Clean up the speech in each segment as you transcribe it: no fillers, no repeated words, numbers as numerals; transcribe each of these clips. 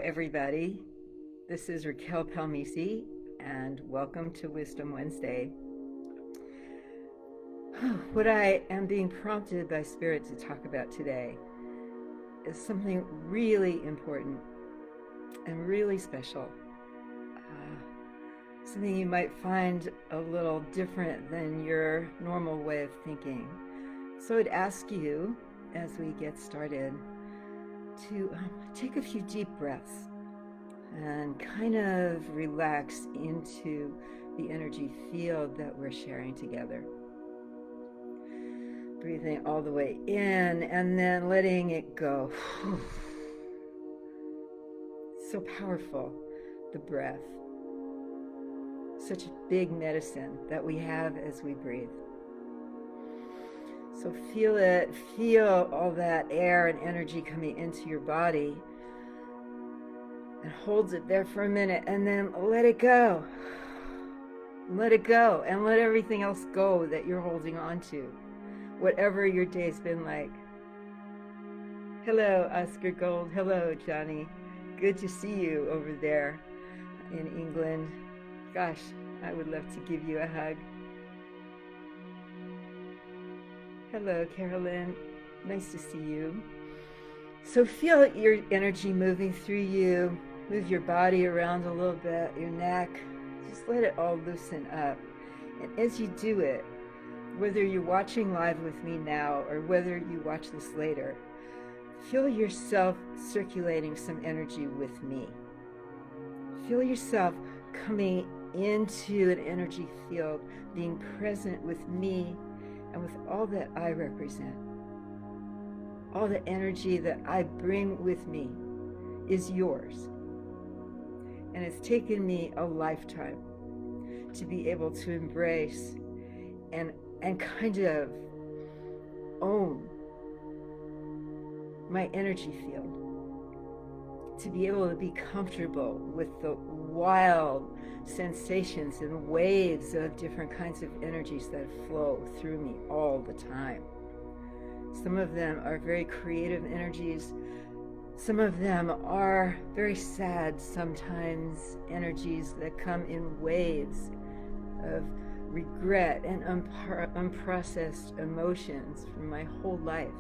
everybody. This is Racquel Palmisi, and welcome to Wisdom Wednesday. What I am being prompted by Spirit to talk about today is something really important and really special. Something you might find a little different than your normal way of thinking. So I'd ask you, as we get started, to take a few deep breaths and kind of relax into the energy field that we're sharing together. Breathing all the way in and then letting it go. So powerful, the breath. Such a big medicine that we have as we breathe. So feel it, feel all that air and energy coming into your body, and hold it there for a minute, and then let it go. Let it go, and let everything else go that you're holding on to, whatever your day's been like. Hello, Oscar Gold. Hello, Johnny. Good to see you over there in England. Gosh, I would love to give you a hug. Hello, Carolyn. Nice to see you. So feel your energy moving through you. Move your body around a little bit, your neck. Just let it all loosen up. And as you do it, whether you're watching live with me now or whether you watch this later, feel yourself circulating some energy with me. Feel yourself coming into an energy field, being present with me and with all that I represent. All the energy that I bring with me is yours. And it's taken me a lifetime to be able to embrace and kind of own my energy field. To be able to be comfortable with the wild sensations and waves of different kinds of energies that flow through me all the time. Some of them are very creative energies. Some of them are very sad, sometimes energies that come in waves of regret and unprocessed emotions from my whole life,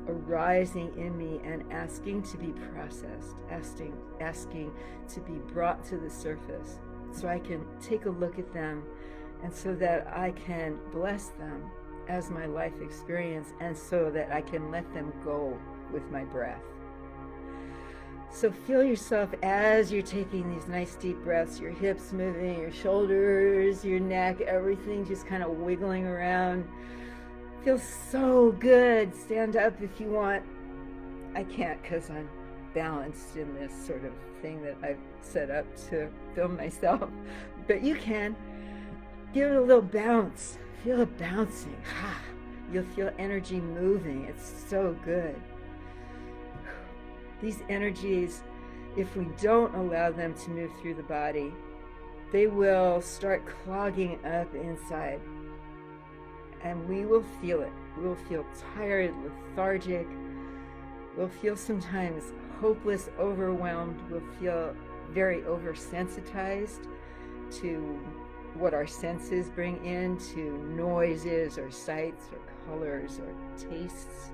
arising in me and asking to be processed, asking to be brought to the surface so I can take a look at them and so that I can bless them as my life experience and so that I can let them go with my breath. So feel yourself as you're taking these nice deep breaths, your hips moving, your shoulders, your neck, everything just kind of wiggling around. Feels so good. Stand up if you want. I can't because I'm balanced in this sort of thing that I've set up to film myself, but you can. Give it a little bounce. Feel it bouncing. You'll feel energy moving. It's so good. These energies, if we don't allow them to move through the body, they will start clogging up inside. And we will feel it. We'll feel tired, lethargic. We'll feel sometimes hopeless, overwhelmed. We'll feel very oversensitized to what our senses bring in, to noises or sights or colors or tastes.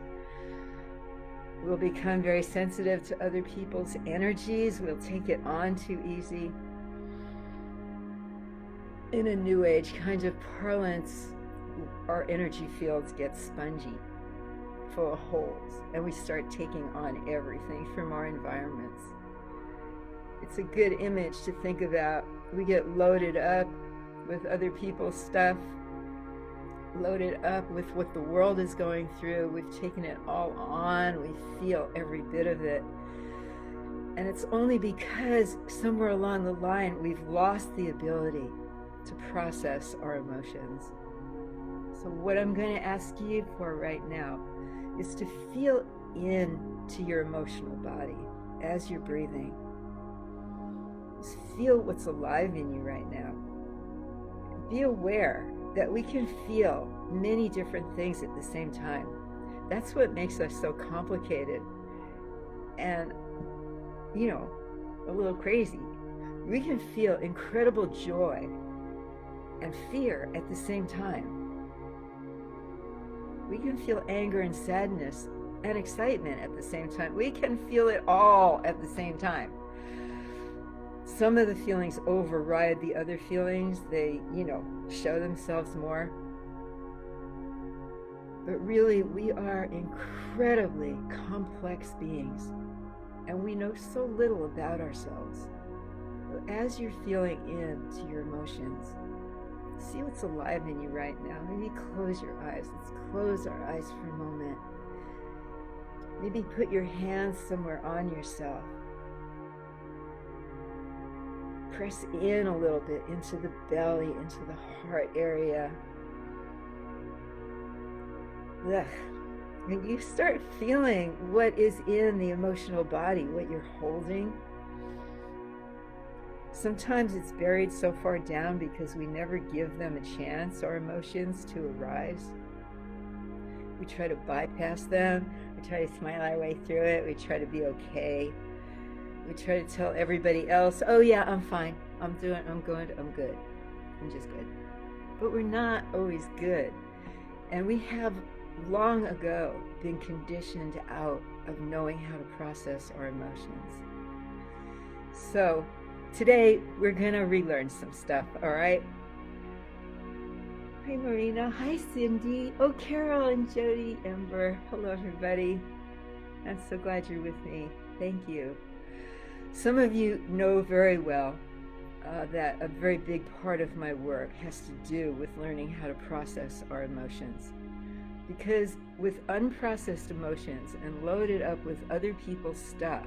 We'll become very sensitive to other people's energies. We'll take it on too easy. In a New Age kind of parlance, our energy fields get spongy, full of holes, and we start taking on everything from our environments. It's a good image to think about. We get loaded up with other people's stuff, loaded up with what the world is going through. We've taken it all on. We feel every bit of it. And it's only because somewhere along the line we've lost the ability to process our emotions. So what I'm going to ask you for right now is to feel into your emotional body as you're breathing. Just feel what's alive in you right now. Be aware that we can feel many different things at the same time. That's what makes us so complicated. And a little crazy. We can feel incredible joy and fear at the same time. We can feel anger and sadness and excitement at the same time. We can feel it all at the same time. Some of the feelings override the other feelings. They, show themselves more. But really, we are incredibly complex beings, and we know so little about ourselves. As you're feeling into your emotions, see what's alive in you right now. Maybe close your eyes. Let's close our eyes for a moment. Maybe put your hands somewhere on yourself. Press in a little bit into the belly, into the heart area. Ugh. And you start feeling what is in the emotional body, what you're holding. Sometimes it's buried so far down because we never give them a chance, our emotions, to arise. We try to bypass them. We try to smile our way through it. We try to be okay. We try to tell everybody else, oh yeah, I'm fine. I'm good. I'm just good. But we're not always good. And we have long ago been conditioned out of knowing how to process our emotions. So today we're going to relearn some stuff, all right? Hi Marina, hi Cindy, oh Carol and Jody, Ember, hello everybody. I'm so glad you're with me, thank you. Some of you know very well that a very big part of my work has to do with learning how to process our emotions. Because with unprocessed emotions and loaded up with other people's stuff,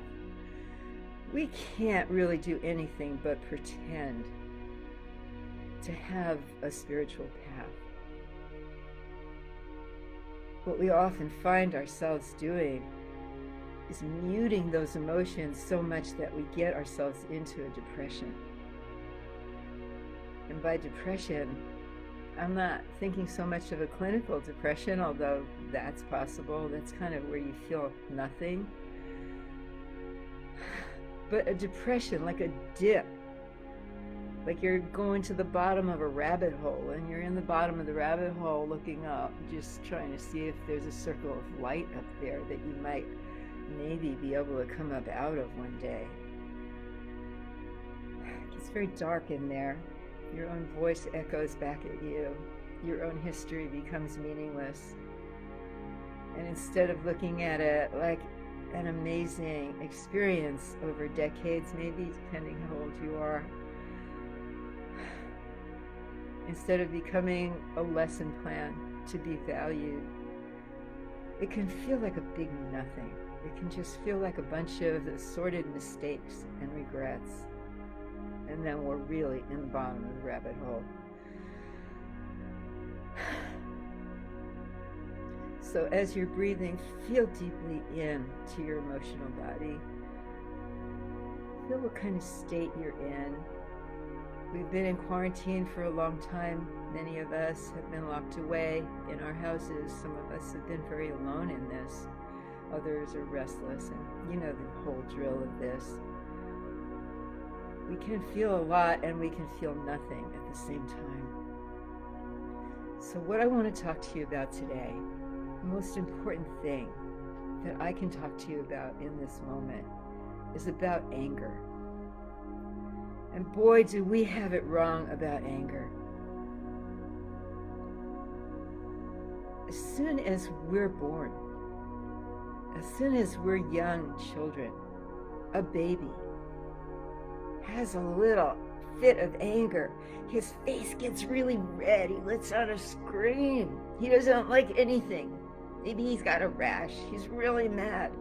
we can't really do anything but pretend to have a spiritual path. What we often find ourselves doing is muting those emotions so much that we get ourselves into a depression. And by depression, I'm not thinking so much of a clinical depression, although that's possible. That's kind of where you feel nothing. But a depression, like a dip. Like you're going to the bottom of a rabbit hole, and you're in the bottom of the rabbit hole looking up, just trying to see if there's a circle of light up there that you might maybe be able to come up out of one day. It's very dark in there. Your own voice echoes back at you. Your own history becomes meaningless. And instead of looking at it like an amazing experience over decades, maybe, depending how old you are, instead of becoming a lesson plan to be valued, it can feel like a big nothing. It can just feel like a bunch of assorted mistakes and regrets. And then we're really in the bottom of the rabbit hole. So as you're breathing, feel deeply into your emotional body. Feel what kind of state you're in. We've been in quarantine for a long time. Many of us have been locked away in our houses. Some of us have been very alone in this. Others are restless, and you know the whole drill of this. We can feel a lot and we can feel nothing at the same time. So what I want to talk to you about today, the most important thing that I can talk to you about in this moment, is about anger. And boy, do we have it wrong about anger. As soon as we're born, as soon as we're young children, a baby has a little fit of anger, his face gets really red, he lets out a scream. He doesn't like anything. Maybe he's got a rash, he's really mad.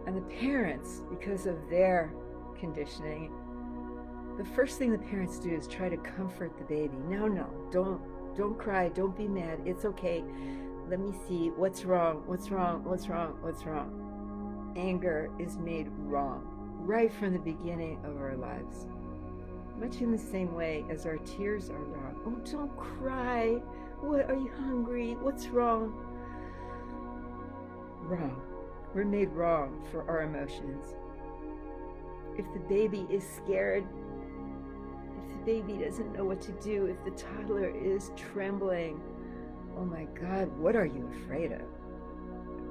And the parents, because of their conditioning, the first thing the parents do is try to comfort the baby. No, don't cry, don't be mad, it's okay. Let me see, what's wrong? Anger is made wrong right from the beginning of our lives. Much in the same way as our tears are wrong. Oh, don't cry. What, are you hungry? What's wrong? Wrong. We're made wrong for our emotions. if the baby is scared, if the baby doesn't know what to do, if the toddler is trembling, oh my God, what are you afraid of?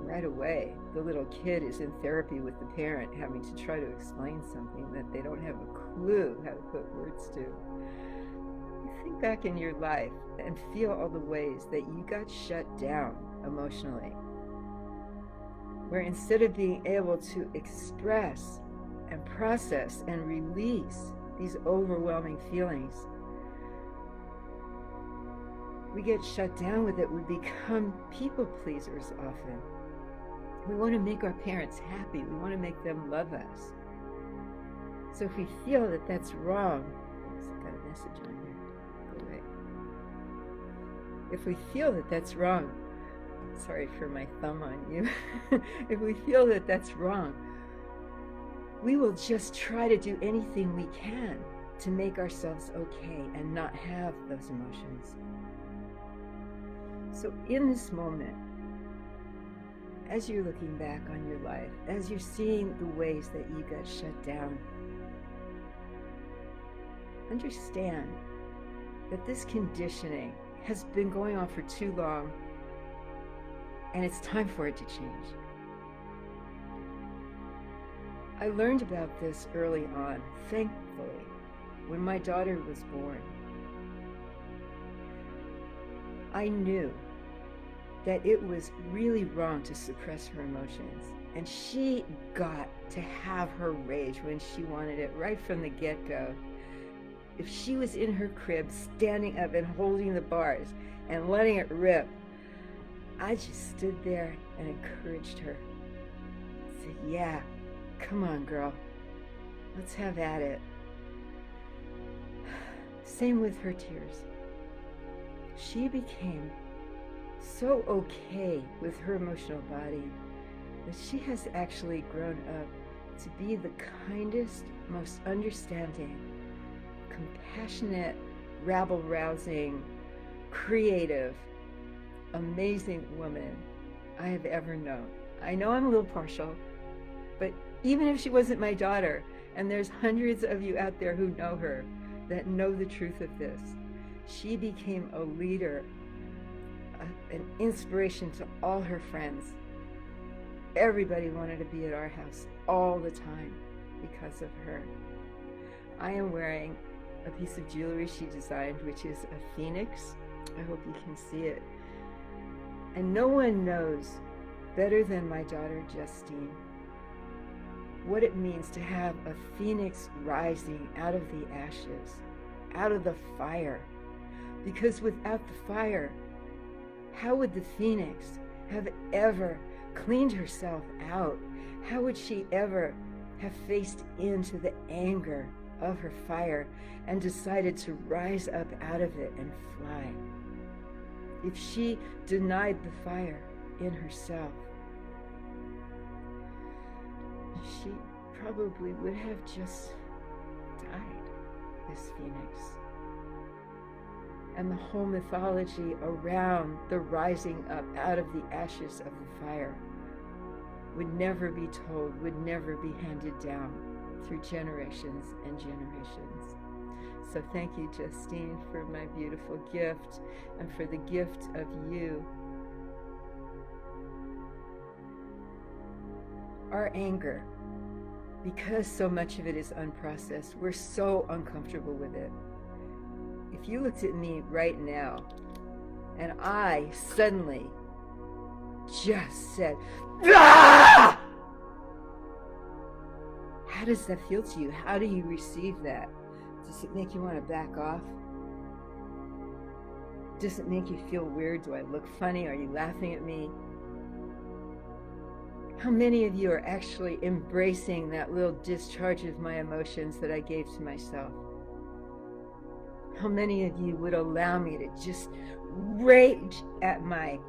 Right away, the little kid is in therapy with the parent, having to try to explain something that they don't have a clue how to put words to. Think back in your life and feel all the ways that you got shut down emotionally, where instead of being able to express and process and release these overwhelming feelings, we get shut down with it. We become people pleasers often. We want to make our parents happy. We want to make them love us. So if we feel that that's wrong, I've got a message on here. Go away. If we feel that that's wrong, sorry for my thumb on you. If we feel that that's wrong, we will just try to do anything we can to make ourselves okay and not have those emotions. So in this moment, as you're looking back on your life, as you're seeing the ways that you got shut down, understand that this conditioning has been going on for too long, and it's time for it to change. I learned about this early on, thankfully, when my daughter was born. I knew that it was really wrong to suppress her emotions, and she got to have her rage when she wanted it right from the get-go. If she was in her crib, standing up and holding the bars and letting it rip, I just stood there and encouraged her. I said, yeah, come on, girl. Let's have at it. Same with her tears. She became so okay with her emotional body that she has actually grown up to be the kindest, most understanding, compassionate, rabble-rousing, creative, amazing woman I have ever known. I know I'm a little partial, but even if she wasn't my daughter, and there's hundreds of you out there who know her that know the truth of this, she became a leader, an inspiration to all her friends. Everybody wanted to be at our house all the time because of her. I am wearing a piece of jewelry she designed, which is a phoenix. I hope you can see it. And no one knows better than my daughter Justine what it means to have a phoenix rising out of the ashes, out of the fire. Because without the fire, how would the phoenix have ever cleaned herself out? How would she ever have faced into the anger of her fire and decided to rise up out of it and fly? If she denied the fire in herself, she probably would have just died, this phoenix. And the whole mythology around the rising up out of the ashes of the fire would never be told, would never be handed down through generations and generations. So thank you, Justine, for my beautiful gift and for the gift of you. Our anger, because so much of it is unprocessed, we're so uncomfortable with it. If you looked at me right now and I suddenly just said, "Ah!" How does that feel to you? How do you receive that? Does it make you want to back off? Does it make you feel weird? Do I look funny? Are you laughing at me? How many of you are actually embracing that little discharge of my emotions that I gave to myself? How many of you would allow me to just rage at my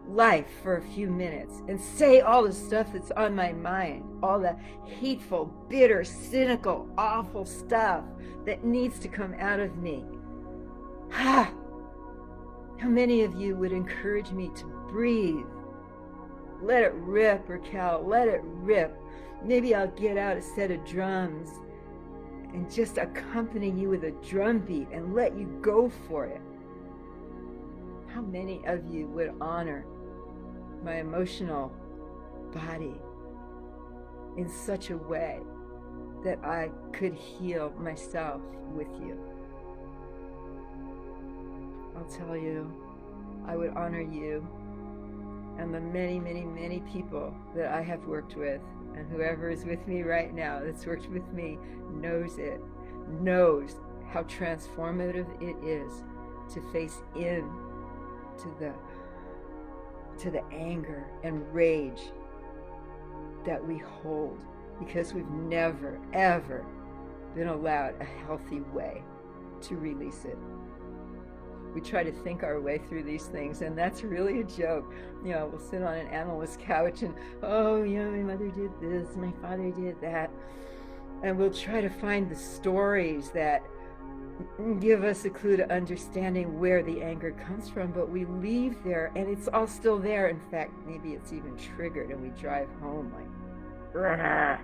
life for a few minutes and say all the stuff that's on my mind, all the hateful, bitter, cynical, awful stuff that needs to come out of me? How many of you would encourage me to breathe? Let it rip, Racquel, let it rip. Maybe I'll get out a set of drums and just accompany you with a drum beat and let you go for it. How many of you would honor my emotional body in such a way that I could heal myself with you? I'll tell you, I would honor you and the many, many, many people that I have worked with, and whoever is with me right now that's worked with me knows it, knows how transformative it is to face in to the anger and rage that we hold because we've never, ever been allowed a healthy way to release it. We try to think our way through these things, and that's really a joke. We'll sit on an analyst couch and, my mother did this, my father did that. And we'll try to find the stories that give us a clue to understanding where the anger comes from, but we leave there and it's all still there. In fact, maybe it's even triggered, and we drive home like, Rah!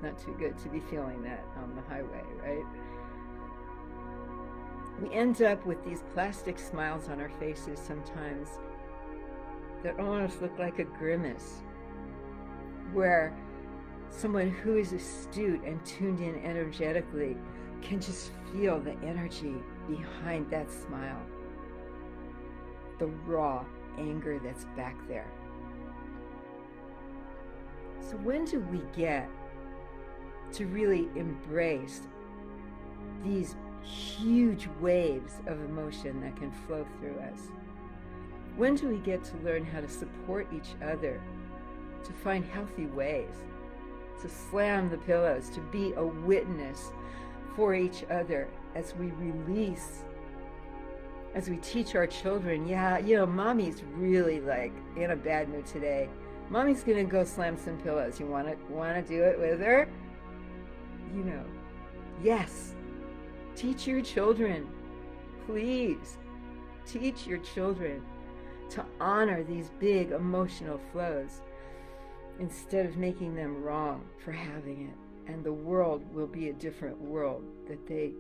Not too good to be feeling that on the highway, right? We end up with these plastic smiles on our faces sometimes that almost look like a grimace, where someone who is astute and tuned in energetically can just feel the energy behind that smile, the raw anger that's back there. So when do we get to really embrace these huge waves of emotion that can flow through us? When do we get to learn how to support each other, to find healthy ways, to slam the pillows, to be a witness for each other as we release, as we teach our children, mommy's really like in a bad mood today. Mommy's gonna go slam some pillows. You wanna do it with her? Yes. Teach your children, please, teach your children to honor these big emotional flows instead of making them wrong for having it. And the world will be a different world that they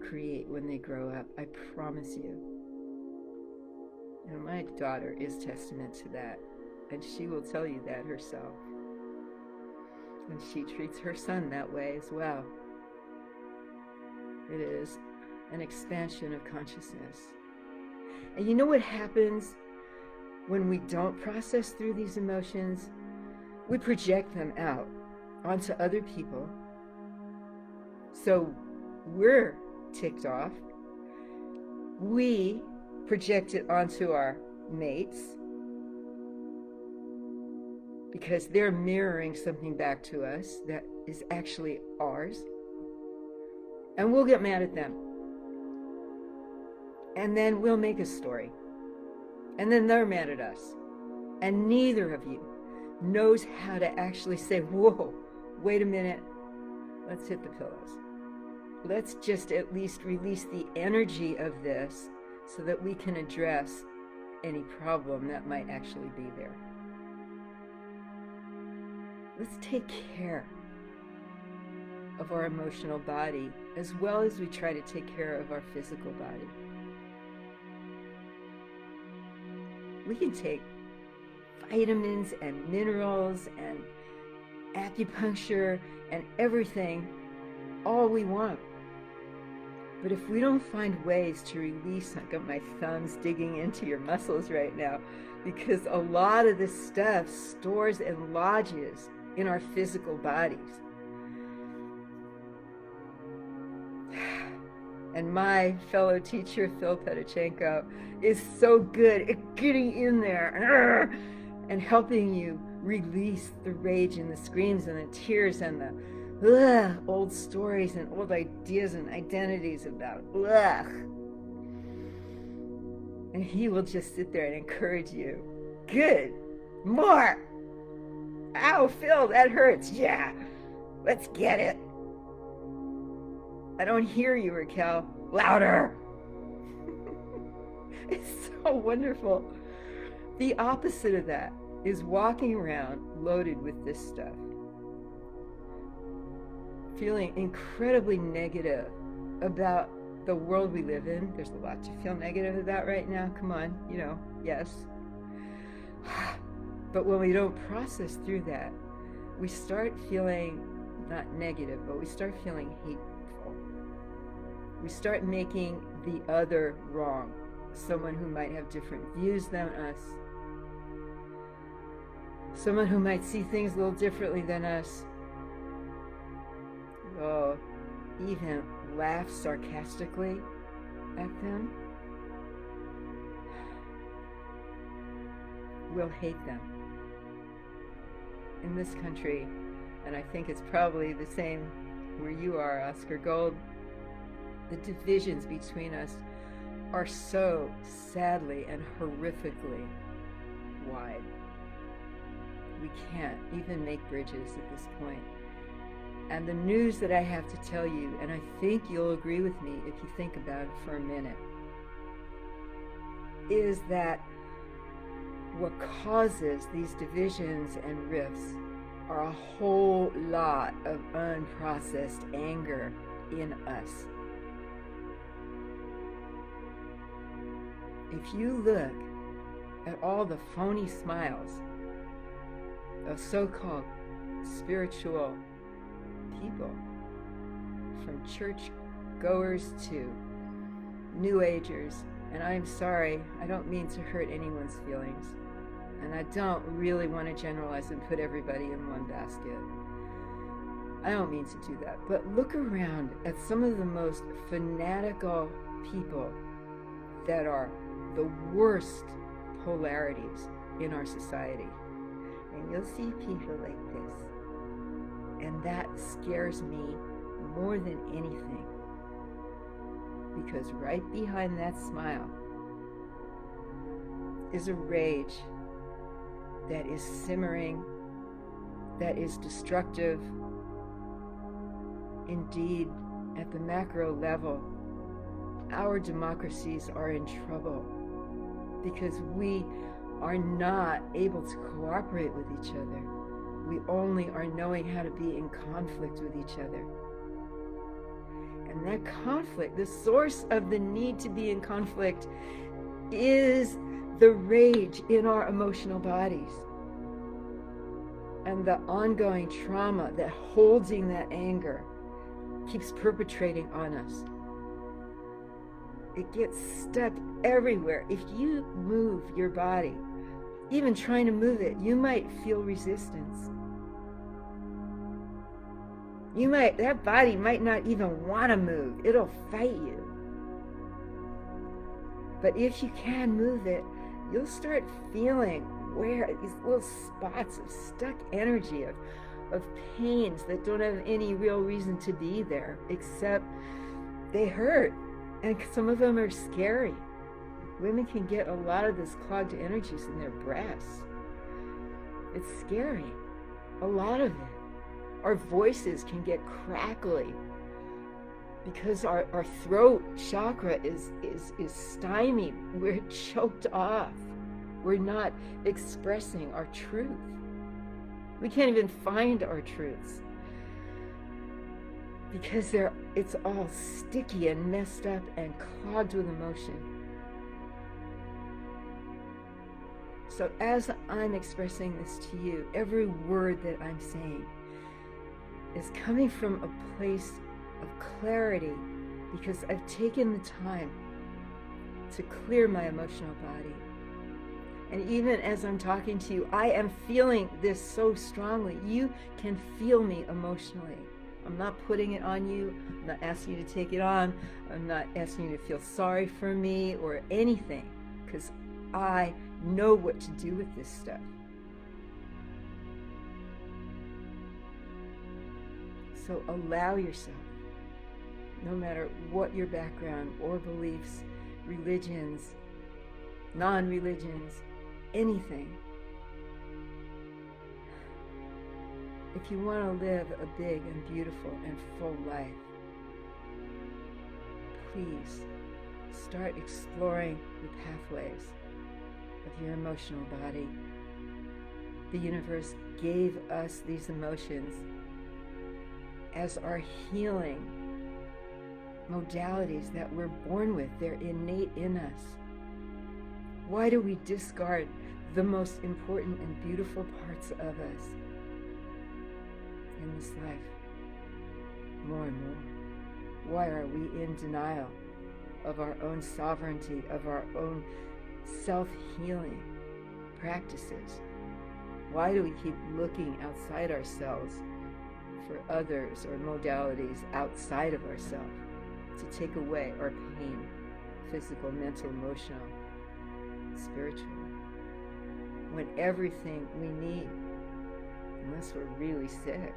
create when they grow up, I promise you. And my daughter is testament to that, and she will tell you that herself. And she treats her son that way as well. It is an expansion of consciousness. And you know what happens when we don't process through these emotions? We project them out onto other people. So we're ticked off. We project it onto our mates because they're mirroring something back to us that is actually ours. And we'll get mad at them. And then we'll make a story. And then they're mad at us. And neither of you knows how to actually say, whoa, wait a minute. Let's hit the pillows. Let's just at least release the energy of this so that we can address any problem that might actually be there. Let's take care of our emotional body as well as we try to take care of our physical body. We can take vitamins and minerals and acupuncture and everything all we want. But if we don't find ways to release, I've got my thumbs digging into your muscles right now, because a lot of this stuff stores and lodges in our physical bodies. And my fellow teacher, Phil Pedichenko, is so good at getting in there and helping you release the rage and the screams and the tears and the old stories and old ideas and identities about And he will just sit there and encourage you. Good. More. Ow, Phil, that hurts. Yeah. Let's get it. I don't hear you, Racquel. Louder. It's so wonderful. The opposite of that is walking around loaded with this stuff. feeling incredibly negative about the world we live in. There's a lot to feel negative about right now. Come on, yes. But when we don't process through that, we start feeling not negative, but we start feeling hateful. We start making the other wrong, someone who might have different views than us, someone who might see things a little differently than us. We'll even laugh sarcastically at them. We'll hate them. In this country, and I think it's probably the same where you are, Oscar Gold, the divisions between us are so sadly and horrifically wide. We can't even make bridges at this point. And the news that I have to tell you, and I think you'll agree with me if you think about it for a minute, is that what causes these divisions and rifts are a whole lot of unprocessed anger in us. If you look at all the phony smiles of so-called spiritual people, from church goers to New Agers, and I'm sorry, I don't mean to hurt anyone's feelings, and I don't really want to generalize and put everybody in one basket. I don't mean to do that, but look around at some of the most fanatical people that are the worst polarities in our society, and you'll see people like this. And that scares me more than anything, because right behind that smile is a rage that is simmering, that is destructive. Indeed, at the macro level, our democracies are in trouble because we are not able to cooperate with each other. We only are knowing how to be in conflict with each other. And that conflict, the source of the need to be in conflict, is the rage in our emotional bodies and the ongoing trauma that holding that anger keeps perpetrating on us. It gets stuck everywhere. If you move your body, even trying to move it, you might feel resistance. That body might not even want to move. It'll fight you. But if you can move it, you'll start feeling where these little spots of stuck energy, of pains that don't have any real reason to be there, except they hurt. And some of them are scary. Women can get a lot of this clogged energies in their breasts. It's scary. A lot of it. Our voices can get crackly because our throat chakra is stymied. We're choked off. We're not expressing our truth. We can't even find our truths because it's all sticky and messed up and clogged with emotion. So as I'm expressing this to you, every word that I'm saying is coming from a place of clarity because I've taken the time to clear my emotional body. And even as I'm talking to you, I am feeling this so strongly. You can feel me emotionally. I'm not putting it on you. I'm not asking you to take it on. I'm not asking you to feel sorry for me or anything, because I know what to do with this stuff. So allow yourself, no matter what your background or beliefs, religions, non-religions, anything. If you want to live a big and beautiful and full life, please start exploring the pathways of your emotional body. The universe gave us these emotions, as our healing modalities that we're born with. They're innate in us. Why do we discard the most important and beautiful parts of us in this life more and more? Why are we in denial of our own sovereignty, of our own self-healing practices? Why do we keep looking outside ourselves for others or modalities outside of ourselves to take away our pain, physical, mental, emotional, spiritual, when everything we need, unless we're really sick,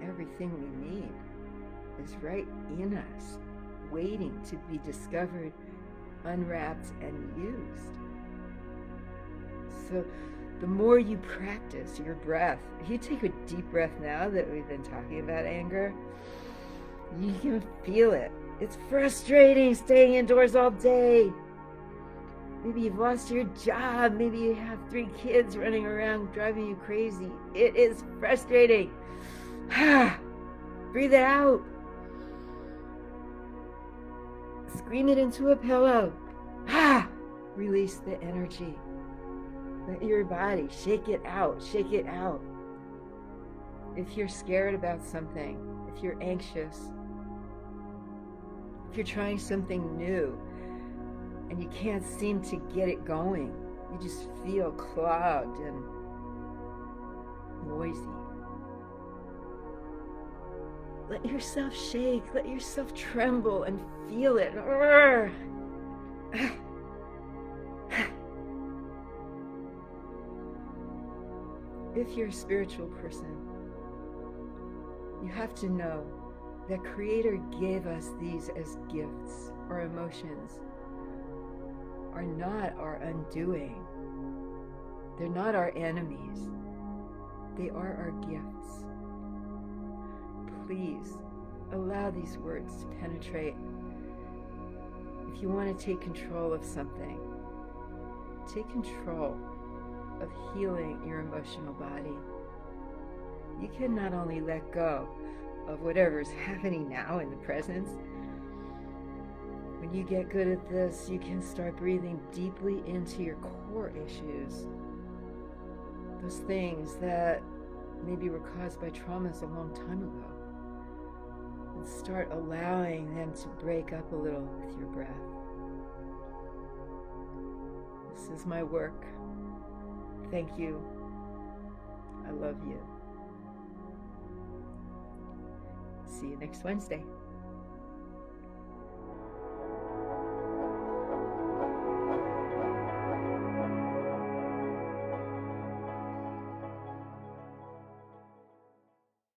everything we need is right in us, waiting to be discovered, unwrapped, and used. So the more you practice your breath, if you take a deep breath now that we've been talking about anger, you can feel it. It's frustrating staying indoors all day. Maybe you've lost your job. Maybe you have 3 kids running around driving you crazy. It is frustrating. Breathe it out. Scream it into a pillow. Release the energy. Let your body shake it out. Shake it out. If you're scared about something, if you're anxious, if you're trying something new and you can't seem to get it going, you just feel clogged and noisy, let yourself shake, let yourself tremble and feel it. If you're a spiritual person, you have to know that Creator gave us these as gifts. Our emotions are not our undoing. They're not our enemies. They are our gifts. Please allow these words to penetrate. If you want to take control of something, take control of healing your emotional body. You can not only let go of whatever's happening now in the present. When you get good at this, you can start breathing deeply into your core issues. Those things that maybe were caused by traumas a long time ago. And start allowing them to break up a little with your breath. This is my work. Thank you. I love you. See you next Wednesday.